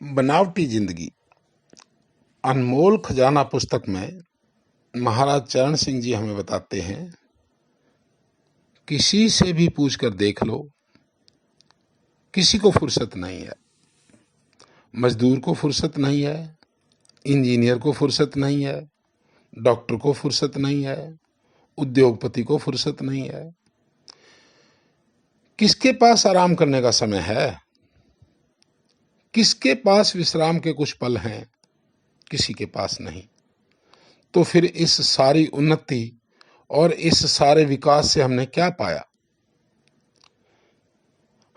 बनावटी जिंदगी अनमोल खजाना पुस्तक में महाराज चरण सिंह जी हमें बताते हैं, किसी से भी पूछकर देख लो, किसी को फुर्सत नहीं है। मजदूर को फुर्सत नहीं है, इंजीनियर को फुर्सत नहीं है, डॉक्टर को फुर्सत नहीं है, उद्योगपति को फुर्सत नहीं है। किसके पास आराम करने का समय है? किसके पास विश्राम के कुछ पल हैं? किसी के पास नहीं। तो फिर इस सारी उन्नति और इस सारे विकास से हमने क्या पाया?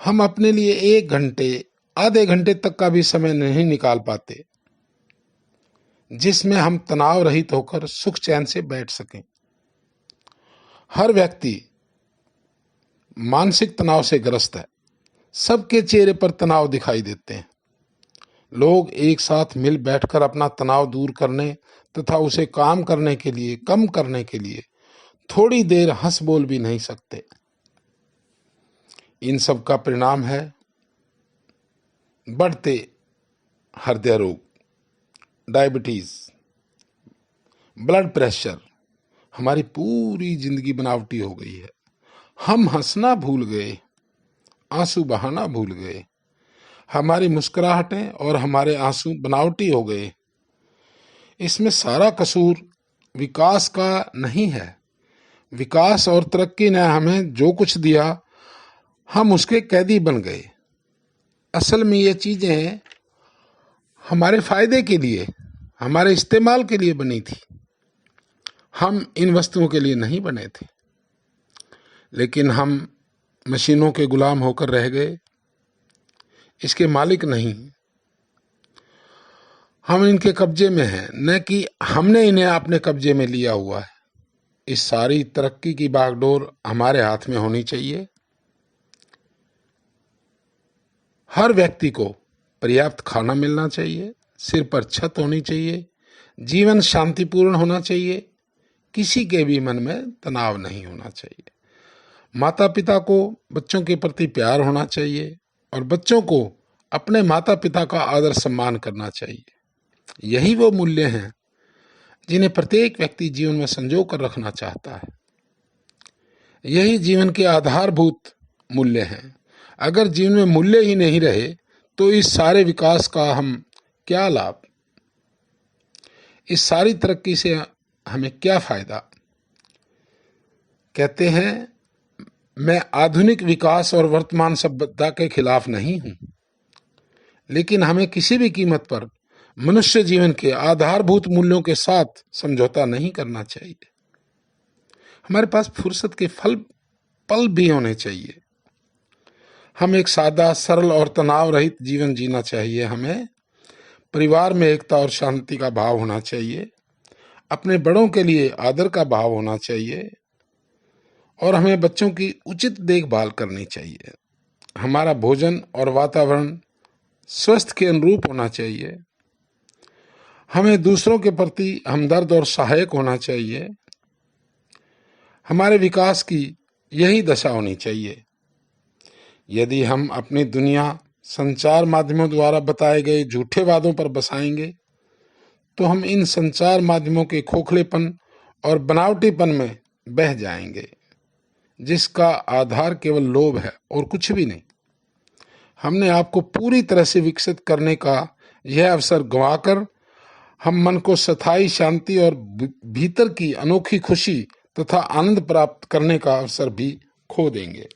हम अपने लिए 1 घंटे, आधे घंटे तक का भी समय नहीं निकाल पाते जिसमें हम तनाव रहित होकर सुख चैन से बैठ सकें। हर व्यक्ति मानसिक तनाव से ग्रस्त है। सबके चेहरे पर तनाव दिखाई देते हैं। लोग एक साथ मिल बैठकर अपना तनाव दूर करने तथा उसे कम करने के लिए थोड़ी देर हंस बोल भी नहीं सकते। इन सब का परिणाम है बढ़ते हृदय रोग, डायबिटीज, ब्लड प्रेशर। हमारी पूरी जिंदगी बनावटी हो गई है। हम हंसना भूल गए, आंसू बहाना भूल गए। हमारी मुस्कुराहटें और हमारे आंसू बनावटी हो गए। इसमें सारा कसूर विकास का नहीं है। विकास और तरक्की ने हमें जो कुछ दिया, हम उसके कैदी बन गए। असल में ये चीजें हमारे फायदे के लिए, हमारे इस्तेमाल के लिए बनी थी। हम इन वस्तुओं के लिए नहीं बने थे, लेकिन हम मशीनों के गुलाम होकर रह गए। इसके मालिक नहीं, हम इनके कब्जे में हैं, न कि हमने इन्हें अपने कब्जे में लिया हुआ है। इस सारी तरक्की की बागडोर हमारे हाथ में होनी चाहिए। हर व्यक्ति को पर्याप्त खाना मिलना चाहिए, सिर पर छत होनी चाहिए, जीवन शांतिपूर्ण होना चाहिए, किसी के भी मन में तनाव नहीं होना चाहिए। माता पिता को बच्चों के प्रति प्यार होना चाहिए और बच्चों को अपने माता पिता का आदर सम्मान करना चाहिए। यही वो मूल्य हैं जिन्हें प्रत्येक व्यक्ति जीवन में संजो कर रखना चाहता है। यही जीवन के आधारभूत मूल्य हैं। अगर जीवन में मूल्य ही नहीं रहे तो इस सारे विकास का हम क्या लाभ? इस सारी तरक्की से हमें क्या फायदा? कहते हैं, मैं आधुनिक विकास और वर्तमान सभ्यता के खिलाफ नहीं हूं, लेकिन हमें किसी भी कीमत पर मनुष्य जीवन के आधारभूत मूल्यों के साथ समझौता नहीं करना चाहिए। हमारे पास फुर्सत के पल भी होने चाहिए। हम एक सादा, सरल और तनाव रहित जीवन जीना चाहिए। हमें परिवार में एकता और शांति का भाव होना चाहिए। अपने बड़ों के लिए आदर का भाव होना चाहिए और हमें बच्चों की उचित देखभाल करनी चाहिए। हमारा भोजन और वातावरण स्वस्थ के अनुरूप होना चाहिए। हमें दूसरों के प्रति हमदर्द और सहायक होना चाहिए। हमारे विकास की यही दशा होनी चाहिए। यदि हम अपनी दुनिया संचार माध्यमों द्वारा बताए गए झूठे वादों पर बसाएंगे तो हम इन संचार माध्यमों के खोखलेपन और बनावटीपन में बह जाएंगे, जिसका आधार केवल लोभ है और कुछ भी नहीं। हमने आपको पूरी तरह से विकसित करने का यह अवसर गंवाकर हम मन को स्थायी शांति और भीतर की अनोखी खुशी तथा आनंद प्राप्त करने का अवसर भी खो देंगे।